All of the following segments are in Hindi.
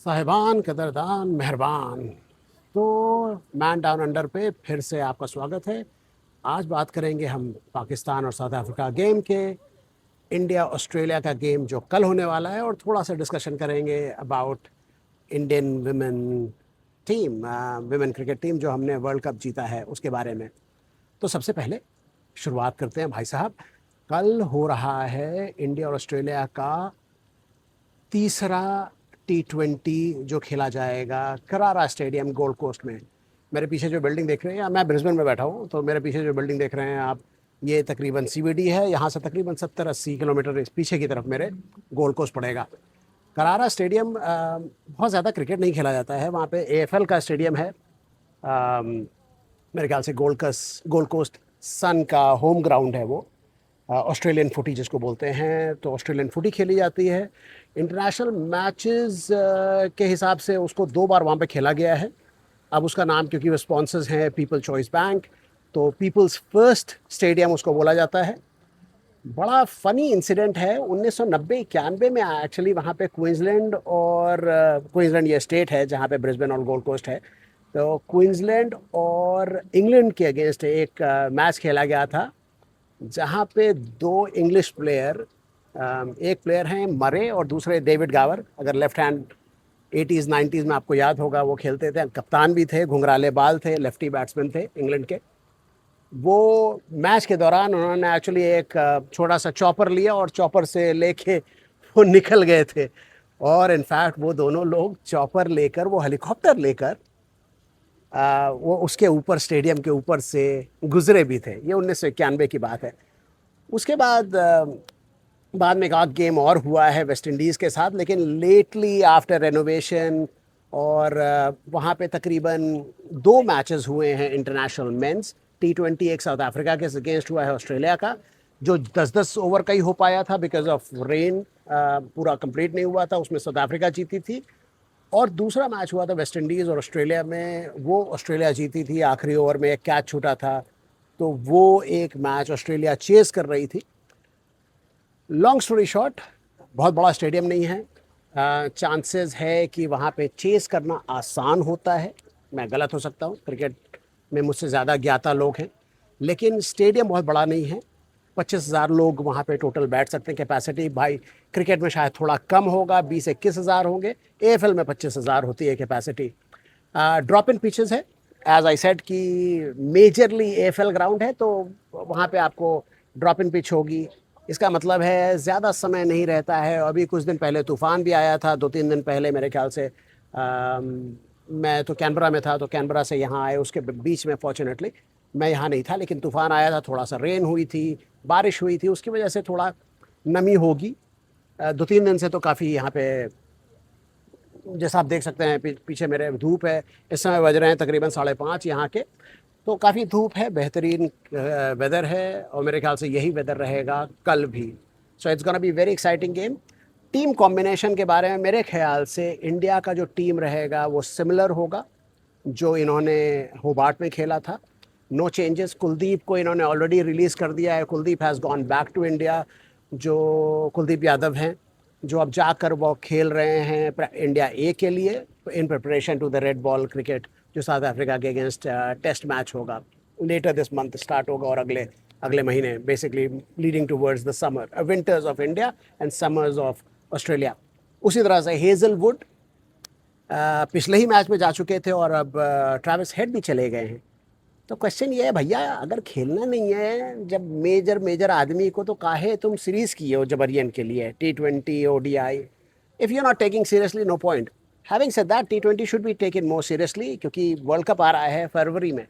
साहिबान कदरदान मेहरबान। तो मैन डाउन अंडर पे फिर से आपका स्वागत है। आज बात करेंगे हम पाकिस्तान और साउथ अफ्रीका गेम के, इंडिया ऑस्ट्रेलिया का गेम जो कल होने वाला है, और थोड़ा सा डिस्कशन करेंगे about Indian women team, women cricket team जो हमने वर्ल्ड कप जीता है उसके बारे में। तो सबसे पहले शुरुआत करते हैं भाई साहब। कल हो रहा है इंडिया और ऑस्ट्रेलिया का तीसरा T20 जो खेला जाएगा करारा स्टेडियम गोल्ड कोस्ट में। मेरे पीछे जो बिल्डिंग देख रहे हैं, मैं ब्रिस्बेन में बैठा हूँ, तो मेरे पीछे जो बिल्डिंग देख रहे हैं आप, ये तकरीबन CBD है। यहाँ से तकरीबन 70-80 किलोमीटर इस पीछे की तरफ मेरे गोल्ड कोस्ट पड़ेगा। करारा स्टेडियम बहुत ज़्यादा क्रिकेट नहीं खेला जाता है वहाँ पे। AFL का स्टेडियम है। मेरे ख्याल से गोल्ड कोस्ट सन का होम ग्राउंड है वो। ऑस्ट्रेलियन फुटी जिसको बोलते हैं, तो ऑस्ट्रेलियन फुटी खेली जाती है। इंटरनेशनल मैचेस के हिसाब से उसको 2 बार वहाँ पे खेला गया है। अब उसका नाम, क्योंकि वो स्पॉन्सर्स हैं पीपल चॉइस बैंक, तो पीपल्स फर्स्ट स्टेडियम उसको बोला जाता है। बड़ा फ़नी इंसिडेंट है, 1990-91 में एक्चुअली वहाँ पे क्वींसलैंड और क्वींसलैंड ये स्टेट है जहाँ पे ब्रिस्बेन और गोल्ड कोस्ट है, तो क्वींसलैंड और इंग्लैंड के अगेंस्ट एक मैच खेला गया था, जहाँ पे 2 इंग्लिश प्लेयर, एक प्लेयर हैं मरे और दूसरे डेविड गावर। अगर लेफ्ट हैंड 80s 90s में आपको याद होगा, वो खेलते थे, कप्तान भी थे, घुंघराले बाल थे, लेफ्टी बैट्समैन थे इंग्लैंड के। वो मैच के दौरान उन्होंने एक्चुअली एक छोटा सा चॉपर लिया और चॉपर से लेके वो निकल गए थे। और इनफैक्ट वो दोनों लोग चॉपर लेकर, वो हेलीकॉप्टर लेकर वो उसके ऊपर, स्टेडियम के ऊपर से गुजरे भी थे। ये 1991 की बात है। उसके बाद में एक आध गेम और हुआ है वेस्ट इंडीज़ के साथ, लेकिन लेटली आफ्टर रेनोवेशन और वहाँ पे तकरीबन 2 मैचेस हुए हैं इंटरनेशनल मेंस T20। एक साउथ अफ्रीका के अगेंस्ट हुआ है ऑस्ट्रेलिया का, जो 10-10 ओवर का ही हो पाया था बिकॉज ऑफ रेन, पूरा कंप्लीट नहीं हुआ था, उसमें साउथ अफ्रीका जीती थी। और दूसरा मैच हुआ था वेस्ट इंडीज़ और ऑस्ट्रेलिया में, वो ऑस्ट्रेलिया जीती थी, आखिरी ओवर में एक कैच छूटा था, तो वो एक मैच ऑस्ट्रेलिया चेस कर रही थी। लॉन्ग स्टोरी शॉर्ट, बहुत बड़ा स्टेडियम नहीं है, चांसेस है कि वहाँ पे चेस करना आसान होता है। मैं गलत हो सकता हूँ, क्रिकेट में मुझसे ज़्यादा ज्ञाता लोग हैं, लेकिन स्टेडियम बहुत बड़ा नहीं है। 25,000 लोग वहाँ पे टोटल बैठ सकते हैं कैपेसिटी। भाई क्रिकेट में शायद थोड़ा कम होगा, 20-21 हज़ार होंगे, AFL में 25,000 होती है कैपेसिटी। ड्रॉप इन पिचेस है, एज आई सेड कि मेजरली AFL ग्राउंड है, तो वहाँ पे आपको ड्रॉप इन पिच होगी। इसका मतलब है ज़्यादा समय नहीं रहता है। अभी कुछ दिन पहले तूफ़ान भी आया था, 2-3 दिन पहले मेरे ख्याल से। मैं तो कैनबरा में था, तो कैनबरा से यहाँ आए, उसके बीच में फॉर्चुनेटली मैं यहाँ नहीं था, लेकिन तूफ़ान आया था, थोड़ा सा रेन हुई थी, बारिश हुई थी, उसकी वजह से थोड़ा नमी होगी। 2-3 दिन से तो काफ़ी यहाँ पे, जैसा आप देख सकते हैं पीछे मेरे धूप है। इस समय बज रहे हैं तकरीबन 5:30 यहाँ के, तो काफ़ी धूप है, बेहतरीन वेदर है, और मेरे ख्याल से यही वेदर रहेगा कल भी। So it's gonna be very exciting game. Team combination के बारे में मेरे ख्याल से इंडिया का जो टीम रहेगा वो सिमिलर होगा जो इन्होंने होबार्ट में खेला था। No changes. कुलदीप को इन्होंने ऑलरेडी रिलीज़ कर दिया है, Kuldeep has gone back to India. जो कुलदीप यादव हैं, जो अब जाकर वो खेल रहे हैं इंडिया ए के लिए, in preparation to the red ball cricket, जो साउथ अफ्रीका के अगेंस्ट टेस्ट मैच होगा लेटर दिस मंथ, स्टार्ट होगा, और अगले अगले महीने, basically leading towards the summer winters of India and summers of Australia. उसी तरह से हेजलवुड पिछले ही मैच में जा चुके थे, और अब ट्रैविस हेड भी चले गए हैं। तो क्वेश्चन ये है भैया, अगर खेलना नहीं है जब मेजर आदमी को, तो काहे तुम सीरीज किए हो जबरियन के लिए, T20 ODI? If you are not taking seriously, no point. Having said that, T20 should be taken more seriously, क्योंकि वर्ल्ड कप आ रहा है फरवरी में।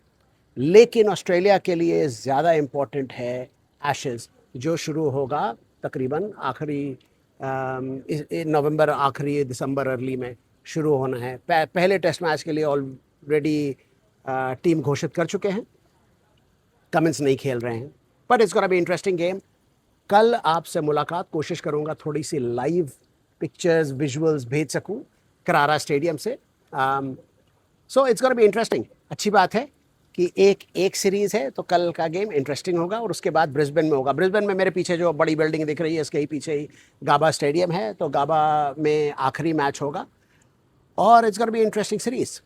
लेकिन ऑस्ट्रेलिया के लिए ज़्यादा इम्पोर्टेंट है एशेज़, जो शुरू होगा तकरीबन आखिरी नवंबर, आखिरी दिसंबर, अर्ली में शुरू होना है। पहले टेस्ट मैच के लिए ऑलरेडी टीम घोषित कर चुके हैं, कमिंस नहीं खेल रहे हैं, but it's gonna be interesting game. कल आपसे मुलाकात कोशिश करूंगा, थोड़ी सी लाइव पिक्चर्स विजुअल्स भेज सकूं करारा स्टेडियम से। So it's gonna be interesting. अच्छी बात है कि एक सीरीज़ है, तो कल का गेम इंटरेस्टिंग होगा, और उसके बाद ब्रिस्बेन में होगा। ब्रिस्बेन में मेरे पीछे जो बड़ी बिल्डिंग दिख रही है, इसके ही पीछे ही गाबा स्टेडियम है, तो गाबा में आखिरी मैच होगा। और it's gonna be interesting series.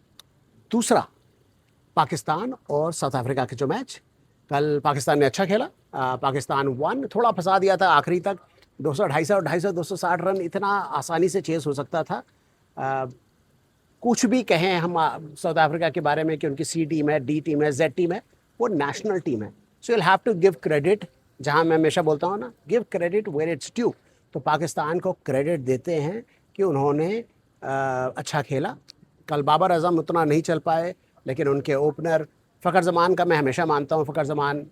दूसरा, पाकिस्तान और साउथ अफ्रीका के जो मैच, कल पाकिस्तान ने अच्छा खेला, पाकिस्तान वन, थोड़ा फंसा दिया था आखिरी तक, 200 250 260 रन इतना आसानी से चेस हो सकता था। कुछ भी कहें हम साउथ अफ्रीका के बारे में कि उनकी सी टीम है, डी टीम है, जेड टीम है, वो नेशनल टीम है। So you have to give credit, जहां मैं हमेशा बोलता हूँ ना, give credit where it's due. तो पाकिस्तान को क्रेडिट देते हैं कि उन्होंने अच्छा खेला। कल बाबर आजम उतना नहीं चल पाए, लेकिन उनके ओपनर फ़खर जमान का मैं हमेशा मानता हूँ, फ़खर जमान,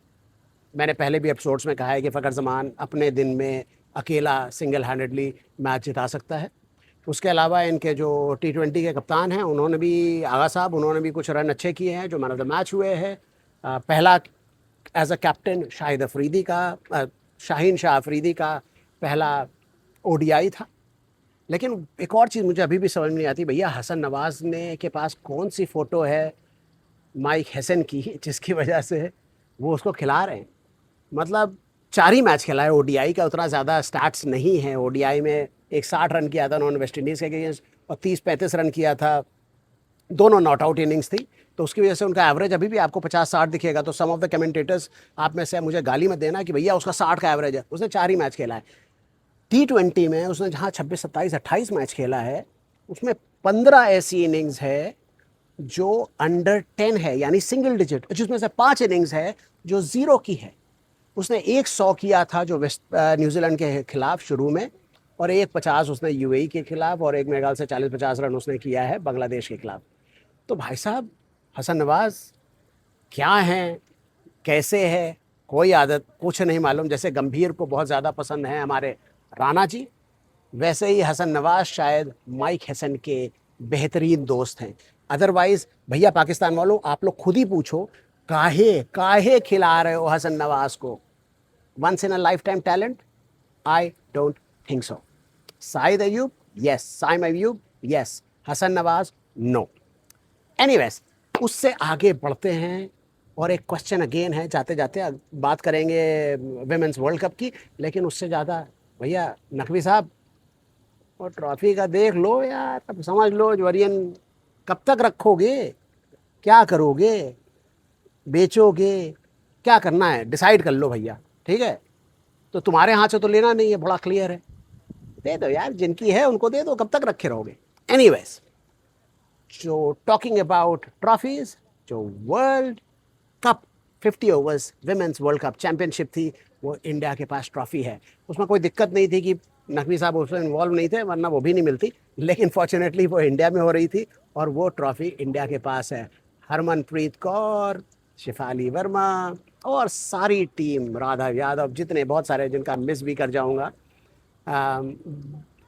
मैंने पहले भी एपिसोड्स में कहा है कि फ़खर जमान अपने दिन में अकेला सिंगल हैंडेडली मैच जिता सकता है। उसके अलावा इनके जो T20 के कप्तान हैं, उन्होंने भी, आगा साहब, उन्होंने भी कुछ रन अच्छे किए हैं जो मैन ऑफ द मैच हुए हैं। पहला as a captain Shahid Afridi का, शाहीन शाह अफरीदी का पहला ODI था। लेकिन एक और चीज़ मुझे अभी भी समझ नहीं आती, भैया हसन नवाज ने के पास कौन सी फ़ोटो है माइक हैसन की जिसकी वजह से वो उसको खिला रहे हैं। मतलब 4 ही मैच खेला है ODI का, उतना ज़्यादा स्टैट्स नहीं है। ODI में एक 60 रन किया था उन्होंने वेस्ट इंडीज़ के अगेंस्ट, और 30-35 रन किया था, दोनों नॉट आउट इनिंग्स थी। तो उसकी वजह से उनका एवरेज अभी भी आपको 50-60 दिखेगा। तो सम ऑफ द कमेंटेटर्स आप में से मुझे गाली मत देना कि भैया उसका 60 का एवरेज है, उसने 4 ही मैच खेला है। T20 में उसने जहाँ 26, 27, 28 मैच खेला है, उसमें 15 ऐसी इनिंग्स है जो अंडर 10 है, यानी सिंगल डिजिट, जिसमें से 5 इनिंग्स है जो 0 की है। उसने एक 100 किया था जो न्यूजीलैंड के खिलाफ शुरू में, और एक 50 उसने UAE के खिलाफ, और एक मेरे ख्याल से 40-50 रन उसने किया है बांग्लादेश के खिलाफ। तो भाई साहब, हसन नवाज क्या हैं, कैसे है, कोई आदत कुछ नहीं मालूम। जैसे गंभीर को बहुत ज़्यादा पसंद है हमारे राणा जी, वैसे ही हसन नवाज शायद माइक हैसन के बेहतरीन दोस्त हैं। अदरवाइज भैया पाकिस्तान वालों, आप लोग खुद ही पूछो, काहे काहे खिला रहे हो हसन नवाज को? Once in a lifetime talent? I don't think so. Saeed Ayub, yes. Saim Ayub, yes. Hasan Nawaz, no. Anyways, उससे आगे बढ़ते हैं, और एक क्वेश्चन अगेन है, जाते जाते बात करेंगे विमेंस वर्ल्ड कप की, लेकिन उससे ज़्यादा भैया नकवी साहब, और ट्रॉफी का देख लो यार, अब समझ लो जोरियन कब तक रखोगे, क्या करोगे, बेचोगे, क्या करना है डिसाइड कर लो भैया, ठीक है? तो तुम्हारे हाथ से तो लेना नहीं है, बड़ा क्लियर है। दे दो यार, जिनकी है उनको दे दो, कब तक रखे रहोगे? एनीवेज, जो टॉकिंग अबाउट ट्रॉफीज, जो world cup 50 overs women's world cup championship थी, वो इंडिया के पास ट्रॉफी है। उसमें कोई दिक्कत नहीं थी कि नकवी साहब उसमें इन्वॉल्व नहीं थे, वरना वो भी नहीं मिलती। लेकिन फॉर्चुनेटली वो इंडिया में हो रही थी, और वो ट्रॉफी इंडिया के पास है। हरमनप्रीत कौर, शिफाली वर्मा, और सारी टीम, राधा यादव, जितने बहुत सारे जिनका मिस भी कर जाऊंगा।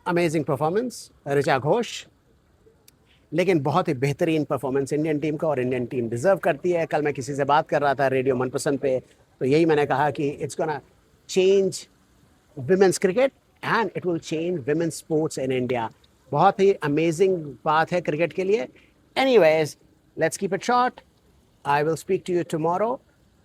अमेजिंग परफॉर्मेंस ऋचा घोष, लेकिन बहुत ही बेहतरीन परफॉर्मेंस इंडियन टीम का, और इंडियन टीम डिजर्व करती है। कल मैं किसी से बात कर रहा था रेडियो मनपसंद पे, तो यही मैंने कहा कि it's gonna change women's cricket and it will change women's sports in India. बहुत ही अमेजिंग बात है क्रिकेट के लिए। Anyways, let's keep it short. I will speak to you tomorrow.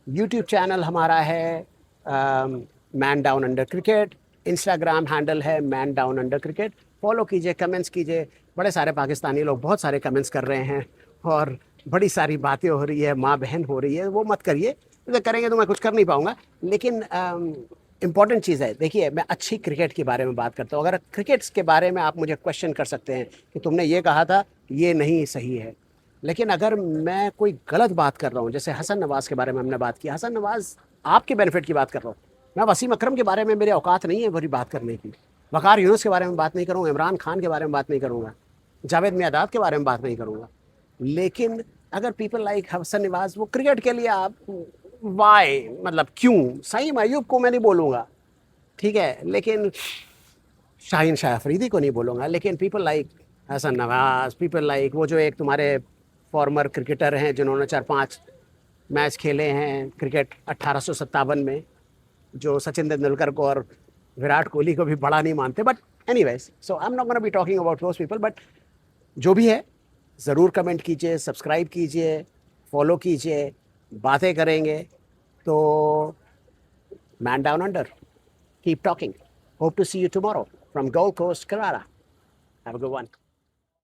YouTube channel हमारा है man down under cricket, Instagram handle है man down under cricket. Follow कीजिए, कमेंट्स कीजिए। बड़े सारे पाकिस्तानी लोग बहुत सारे कमेंट्स कर रहे हैं, और बड़ी सारी बातें हो रही है, माँ बहन हो रही है, वो मत करिए, अगर करेंगे तो मैं कुछ कर नहीं पाऊंगा। लेकिन इंपॉर्टेंट चीज़ है, देखिए, मैं अच्छी क्रिकेट के बारे में बात करता हूँ। अगर क्रिकेट्स के बारे में आप मुझे क्वेश्चन कर सकते हैं कि तुमने ये कहा था, ये नहीं सही है। लेकिन अगर मैं कोई गलत बात कर रहा हूँ, जैसे हसन नवाज के बारे में हमने बात की, हसन नवाज आपके बेनिफिट की बात कर रहा हूँ, मैं वसीम अकरम के बारे में, मेरे औकात नहीं है बुरी बात करने की। वकार यूनुस के बारे में बात नहीं करूँगा, इमरान खान के बारे में बात नहीं करूँगा, जावेद मियादाद के बारे में बात नहीं करूँगा। लेकिन अगर पीपल लाइक हसन नवाज, वो क्रिकेट के लिए आप वाई, मतलब क्यों, सईम अयूब को मैं नहीं बोलूँगा, ठीक है, लेकिन शाहीन शाह अफरीदी को नहीं बोलूँगा, लेकिन people like Hasan Nawaz, people like वो जो एक तुम्हारे फॉर्मर क्रिकेटर हैं जिन्होंने 4-5 मैच खेले हैं क्रिकेट 1857 में, जो सचिन तेंदुलकर को और विराट कोहली को भी बड़ा नहीं मानते। But anyways, so I am not gonna be talking about those people. But जो भी है, ज़रूर कमेंट कीजिए, सब्सक्राइब कीजिए, फॉलो कीजिए, बातें करेंगे। तो man down under, keep talking, hope to see you tomorrow from Gold Coast, Carrara. Have a good one.